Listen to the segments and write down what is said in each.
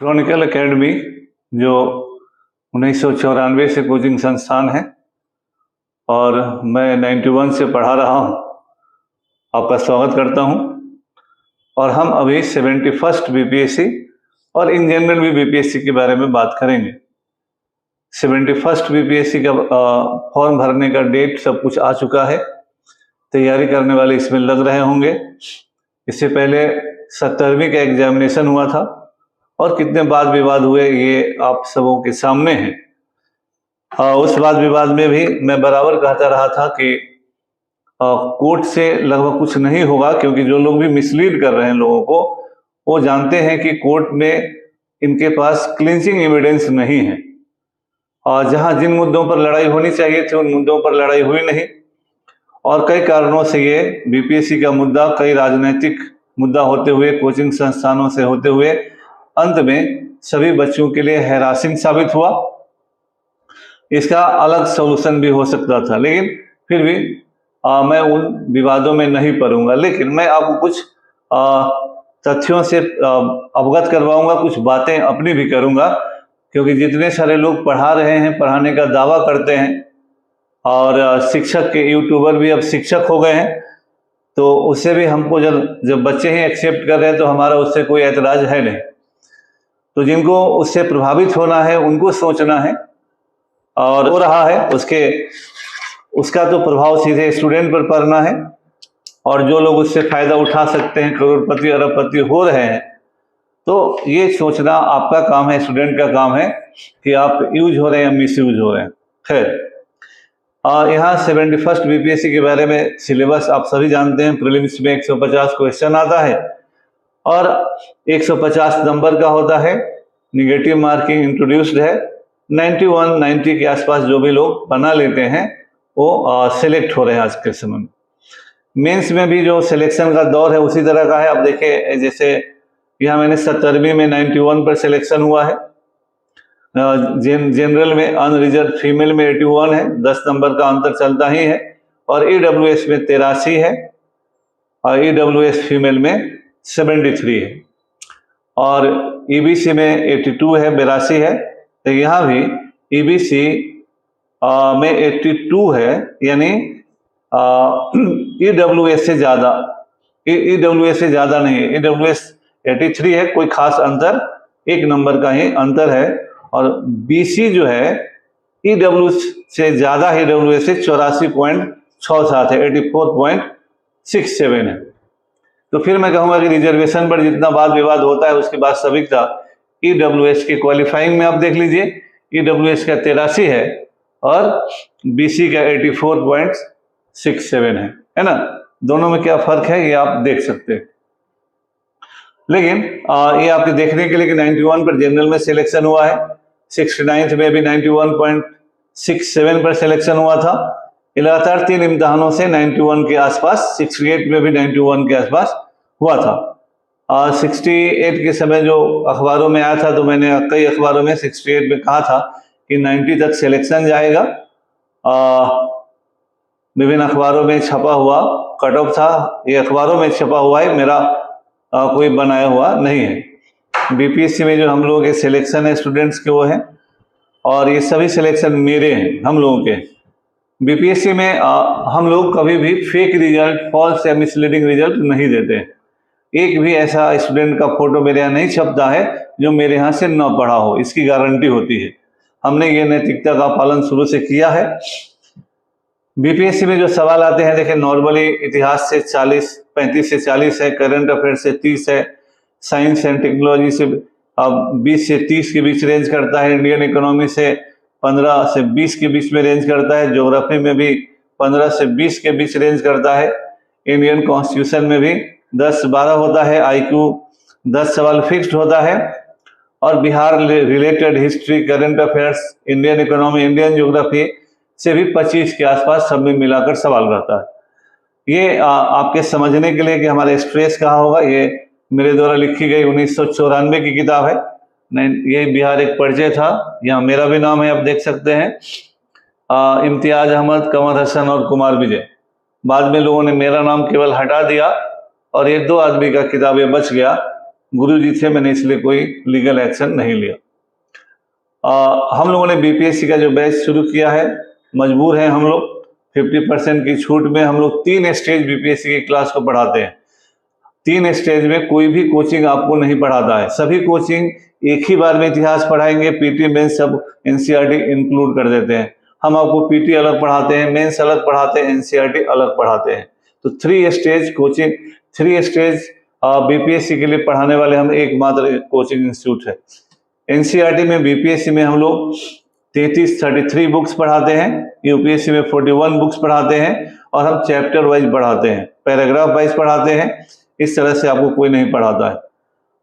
Chronicle academy जो 1994 से coaching संस्थान है और मैं 91 से पढ़ा रहा हूँ। आपका स्वागत करता हूँ। और हम अभी 71st बीपीएससी और इन जनरल भी बीपीएससी के बारे में बात करेंगे। 71st बीपीएससी का फॉर्म भरने का डेट सब कुछ आ चुका है। तैयारी करने वाले इसमें लग रहे होंगे। इससे पहले 70वीं का एग्जामिनेशन हुआ था और कितने वाद विवाद हुए ये आप सबों के सामने हैं। उस वाद विवाद में भी मैं बराबर कहता रहा था कि कोर्ट से लगभग कुछ नहीं होगा, क्योंकि जो लोग भी मिसलीड कर रहे हैं लोगों को, वो जानते हैं कि कोर्ट में इनके पास क्लिंचिंग एविडेंस नहीं है। और जहां जिन मुद्दों पर लड़ाई होनी चाहिए थी उन मुद्दों पर लड़ाई हुई नहीं, और कई कारणों से ये बीपीएससी का मुद्दा कई राजनीतिक मुद्दा होते हुए, कोचिंग संस्थानों से होते हुए अंत में सभी बच्चों के लिए हैरासिंग साबित हुआ। इसका अलग सॉल्यूशन भी हो सकता था, लेकिन फिर भी मैं उन विवादों में नहीं पड़ूंगा। लेकिन मैं आपको कुछ तथ्यों से अवगत करवाऊंगा, कुछ बातें अपनी भी करूंगा, क्योंकि जितने सारे लोग पढ़ा रहे हैं, पढ़ाने का दावा करते हैं, और शिक्षक के यूट्यूबर भी अब शिक्षक हो गए हैं, तो उससे भी हमको जब बच्चे ही एक्सेप्ट कर रहे हैं तो हमारा उससे कोई ऐतराज है नहीं। तो जिनको उससे प्रभावित होना है उनको सोचना है, और हो रहा है उसका तो प्रभाव सीधे स्टूडेंट पर पड़ना है। और जो लोग उससे फायदा उठा सकते हैं, करोड़पति अरबपति हो रहे हैं, तो ये सोचना आपका काम है, स्टूडेंट का काम है कि आप यूज हो रहे हैं या मिस यूज हो रहे हैं। खैर, यहाँ 71st बीपीएससी के बारे में सिलेबस आप सभी जानते हैं। प्रीलिम्स में 150 क्वेश्चन आता है और 150 नंबर का होता है। निगेटिव मार्किंग इंट्रोड्यूस्ड है। 90 के आसपास जो भी लोग बना लेते हैं वो सिलेक्ट हो रहे हैं आज के समय में। मेंस में भी जो सिलेक्शन का दौर है उसी तरह का है। अब देखिए, जैसे यहाँ मैंने 70वीं में 91 पर सिलेक्शन हुआ है। जनरल में अनरिजर्व फीमेल में 81 है, 10 नंबर का अंतर चलता ही है। और ईडब्ल्यूएस में 83 है और ईडब्ल्यूएस फीमेल में 73 है। और ईबीसी में 82 है, 82 है। तो यहाँ भी ईबीसी में 82 है, यानी ईडब्ल्यूएस से ज़्यादा, ईडब्ल्यूएस से ज़्यादा नहीं है। ईडब्ल्यूएस 83 है, कोई खास अंतर, 1 नंबर का ही अंतर है। और बीसी जो है ईडब्ल्यू से ज़्यादा है, ईडब्ल्यूएस से 84.67 है, 84.67 है। तो फिर मैं कहूँगा कि रिजर्वेशन पर जितना वाद विवाद होता है उसकी वास्तविकता ईडब्ल्यूएस के क्वालिफाइंग में आप देख लीजिए, ईडब्ल्यूएस का 83 है और बीसी का 84.67 है ना। दोनों में क्या फर्क है ये आप देख सकते हैं। लेकिन ये आपके देखने के लिए कि 91 पर जनरल में सिलेक्शन हुआ है, 69th में भी 91.67 पर सिलेक्शन हुआ था। लगातार 3 इम्तहानों से 91 के आसपास, 68 में भी 91 के आसपास हुआ था। 68 के समय जो अखबारों में आया था, तो मैंने कई अखबारों में 68 में कहा था कि 90 तक सिलेक्शन जाएगा। विभिन्न अखबारों में छपा हुआ कट ऑफ था। ये अखबारों में छपा हुआ है, मेरा कोई बनाया हुआ नहीं है। बीपीएससी में जो हम लोगों के सिलेक्शन है स्टूडेंट्स के वो हैं, और ये सभी सिलेक्शन मेरे हैं, हम लोगों के। बीपीएससी में हम लोग कभी भी फेक रिजल्ट, फॉल्स या मिसलीडिंग रिजल्ट नहीं देते हैं। एक भी ऐसा स्टूडेंट का फोटो मेरे यहाँ नहीं छपता है जो मेरे यहाँ से न पढ़ा हो, इसकी गारंटी होती है। हमने ये नैतिकता का पालन शुरू से किया है। बीपीएससी में जो सवाल आते हैं, देखिए, नॉर्मली इतिहास से 35 से 40 है, करंट अफेयर से 30 है, साइंस एंड टेक्नोलॉजी से 20 से 30 के बीच रेंज करता है, इंडियन इकोनॉमी से 15 से 20 के बीच में रेंज करता है, ज्योग्राफी में भी 15 से 20 के बीच रेंज करता है, इंडियन कॉन्स्टिट्यूशन में भी 10-12 होता है, आईक्यू 10 सवाल फिक्स्ड होता है, और Bihar related history, current affairs, Indian economy, Indian geography से भी 25 के आसपास सब में मिलाकर सवाल रहता है। ये आपके समझने के लिए कि हमारा स्ट्रेस कहाँ होगा, ये मेरे द्वारा लिखी गई 1994 की किताब है। ये बिहार एक परिचय था, यहाँ मेरा भी नाम है, आप देख सकते हैं, इम्तियाज अहमद, कमर हसन और कुमार विजय। बाद में लोगों ने मेरा नाम केवल हटा दिया और ये 2 आदमी का किताब ये बच गया, गुरुजी थे, मैंने इसलिए कोई लीगल एक्शन नहीं लिया। हम लोगों ने बीपीएससी का जो बैच शुरू किया है, मजबूर हैं हम लोग, 50% की छूट में हम लोग 3 स्टेज बीपीएससी की क्लास को पढ़ाते हैं। 3 स्टेज में कोई भी कोचिंग आपको नहीं पढ़ाता है। सभी कोचिंग एक ही बार में इतिहास पढ़ाएंगे, पीटी मेंस सब एनसीईआरटी इंक्लूड कर देते हैं। हम आपको पीटी अलग पढ़ाते हैं, मेंस अलग पढ़ाते हैं, एनसीईआरटी अलग पढ़ाते हैं। तो 3 स्टेज कोचिंग, 3 स्टेज बीपीएससी के लिए पढ़ाने वाले हम एकमात्र कोचिंग इंस्टीट्यूट है। एनसीईआरटी में बीपीएससी में हम लोग 33 बुक्स पढ़ाते हैं, यूपीएससी में 41 बुक्स पढ़ाते हैं, और हम चैप्टर वाइज पढ़ाते हैं, पैराग्राफ वाइज पढ़ाते हैं। इस तरह से आपको कोई नहीं पढ़ाता है।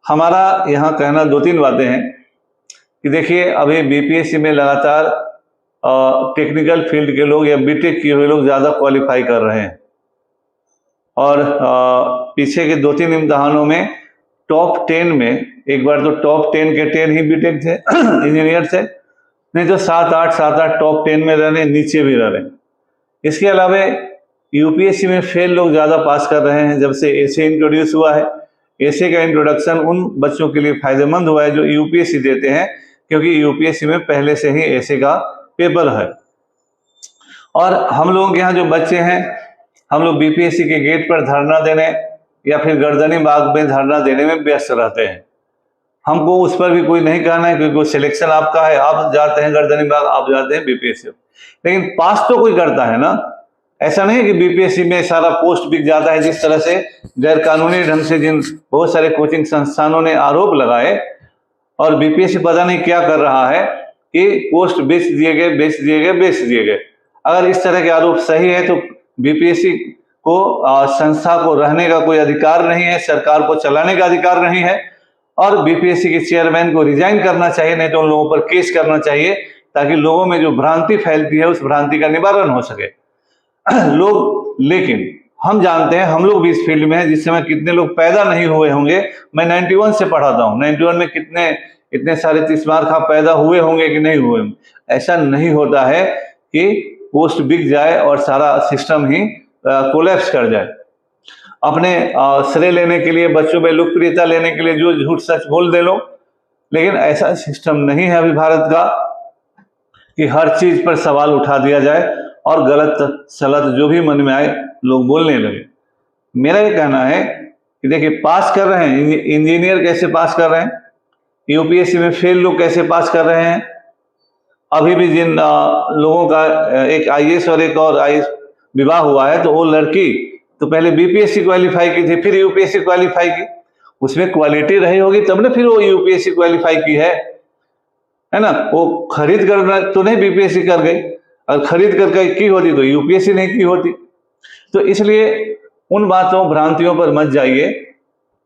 हमारा यहाँ कहना 2-3 बातें हैं कि देखिए, अभी बीपीएससी में लगातार टेक्निकल फील्ड के लोग या बीटेक किए हुए लोग ज़्यादा क्वालिफाई कर रहे हैं, और पीछे के 2-3 इम्तहानों में टॉप 10 में, एक बार तो टॉप 10 के 10 ही बीटेक थे इंजीनियर थे, नहीं तो 7-8 टॉप 10 में रह रहे, नीचे भी रह रहे। इसके अलावा यूपीएससी में फेल लोग ज़्यादा पास कर रहे हैं। जब से एसे इंट्रोड्यूस हुआ है, एसे का इंट्रोडक्शन उन बच्चों के लिए फायदेमंद हुआ है जो यूपीएससी देते हैं, क्योंकि यूपीएससी में पहले से ही एसे का पेपर है। और हम लोगों के यहाँ जो बच्चे हैं, हम लोग बीपीएससी के गेट पर धरना देने या फिर गर्दनी बाग में धरना देने में व्यस्त रहते हैं। हमको उस पर भी कोई नहीं कहना है, क्योंकि सिलेक्शन आपका है, आप जाते हैं गर्दनी बाग, आप जाते हैं बीपीएससी, लेकिन पास तो कोई करता है ना। ऐसा नहीं है कि बीपीएससी में सारा पोस्ट बिक जाता है, जिस तरह से गैर कानूनी ढंग से जिन बहुत सारे कोचिंग संस्थानों ने आरोप लगाए, और बीपीएससी पता नहीं क्या कर रहा है कि पोस्ट बेच दिए गए। अगर इस तरह के आरोप सही है तो बीपीएससी को संस्था को रहने का कोई अधिकार नहीं है, सरकार को चलाने का अधिकार नहीं है, और बीपीएससी के चेयरमैन को रिजाइन करना चाहिए, नहीं तो उन लोगों पर केस करना चाहिए, ताकि लोगों में जो भ्रांति फैलती है उस भ्रांति का निवारण हो सके। लोग, लेकिन हम जानते हैं, हम लोग भी इस फील्ड में हैं, जिस समय कितने लोग पैदा नहीं हुए होंगे। मैं 91 से पढ़ाता हूँ, 91 में कितने इतने सारे तीसमार खा पैदा हुए होंगे कि नहीं हुए। ऐसा नहीं होता है कि पोस्ट बिक जाए और सारा सिस्टम ही कोलैप्स कर जाए। अपने श्रेय लेने के लिए, बच्चों में लोकप्रियता लेने के लिए जो झूठ सच बोल दे लो, लेकिन ऐसा सिस्टम नहीं है अभी भारत का कि हर चीज पर सवाल उठा दिया जाए और गलत सलत जो भी मन में आए लोग बोलने लगे। मेरा ये कहना है कि देखिए, पास कर रहे हैं इंजीनियर, कैसे पास कर रहे हैं, यूपीएससी में फेल लोग कैसे पास कर रहे हैं। अभी भी जिन लोगों का एक आईएएस और एक और आईएएस विवाह हुआ है, तो वो लड़की तो पहले बीपीएससी क्वालिफाई की थी, फिर यूपीएससी क्वालिफाई की। उसमें क्वालिटी रही होगी तब ने फिर वो यूपीएससी क्वालिफाई की है ना। वो खरीद कर तो नहीं बीपीएससी कर गई, और खरीद करके की होती तो यूपीएससी नहीं की होती। तो इसलिए उन बातों भ्रांतियों पर मत जाइए।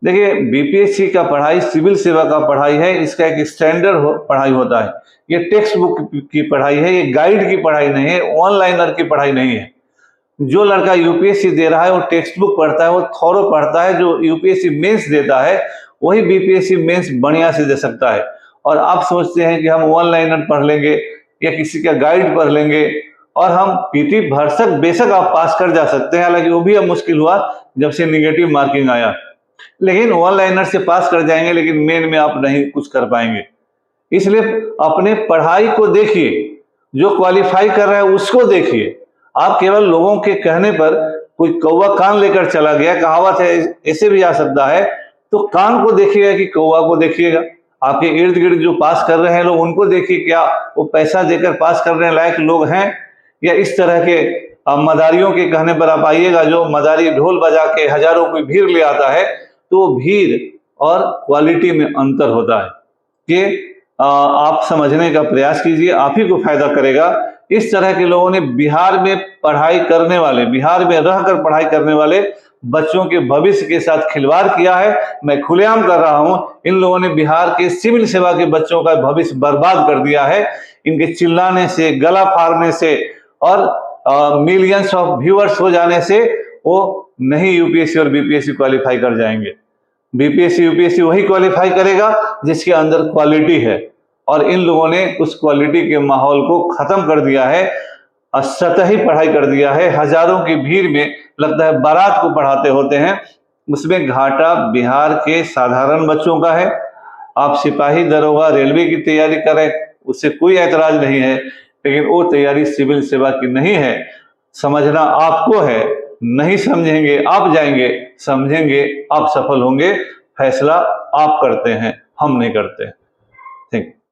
देखिए, बीपीएससी का पढ़ाई सिविल सेवा का पढ़ाई है, इसका एक स्टैंडर्ड पढ़ाई होता है। ये टेक्स्ट बुक की पढ़ाई है, ये गाइड की पढ़ाई नहीं है, ऑनलाइनर की पढ़ाई नहीं है। जो लड़का यूपीएससी दे रहा है वो टेक्स्ट बुक पढ़ता है, वो थॉरो पढ़ता है। जो यूपीएससी मेंस देता है वही बीपीएससी मेंस बढ़िया से दे सकता है। और आप सोचते हैं कि हम ऑनलाइनर पढ़ लेंगे या किसी का गाइड पढ़ लेंगे और हम पीटी भरसक बेशक आप पास कर जा सकते हैं, हालांकि वो भी अब मुश्किल हुआ जब से निगेटिव मार्किंग आया। लेकिन ऑनलाइनर से पास कर जाएंगे, लेकिन मेन में आप नहीं कुछ कर पाएंगे। इसलिए अपने पढ़ाई को देखिए, जो क्वालिफाई कर रहा है उसको देखिए। आप केवल लोगों के कहने पर, कोई कौवा कान लेकर चला गया, कहावत है, ऐसे भी आ सकता है, तो कान को देखिएगा कि कौवा को देखिएगा। आपके इर्द गिर्द जो पास कर रहे हैं लोग, उनको देखिए, क्या वो पैसा देकर पास करने लायक लोग हैं, या इस तरह के मदारियों के कहने पर आप आइएगा। जो मदारी ढोल बजा के हजारों की भीड़ ले आता है, तो भीड़ और क्वालिटी में अंतर होता है। कि आप समझने का प्रयास कीजिए, आप ही को फायदा करेगा। इस तरह के लोगों ने बिहार में पढ़ाई करने वाले, बिहार में रहकर पढ़ाई करने वाले बच्चों के भविष्य के साथ खिलवाड़ किया है। मैं खुलेआम कर रहा हूं, इन लोगों ने बिहार के सिविल सेवा के बच्चों का भविष्य बर्बाद कर दिया है। इनके चिल्लाने से, गला फाड़ने से और मिलियंस ऑफ व्यूअर्स हो जाने से वो नहीं यूपीएससी और बीपीएससी क्वालिफाई कर जाएंगे। बीपीएससी यूपीएससी वही क्वालिफाई करेगा जिसके अंदर क्वालिटी है, और इन लोगों ने उस क्वालिटी के माहौल को खत्म कर दिया है, सतही पढ़ाई कर दिया है। हजारों की भीड़ में लगता है बारात को पढ़ाते होते हैं, उसमें घाटा बिहार के साधारण बच्चों का है। आप सिपाही, दरोगा, रेलवे की तैयारी करें, उससे कोई ऐतराज नहीं है, लेकिन वो तैयारी सिविल सेवा की नहीं है। समझना आपको है, नहीं समझेंगे आप जाएंगे, समझेंगे आप सफल होंगे। फैसला आप करते हैं, हम नहीं करते। Thank you.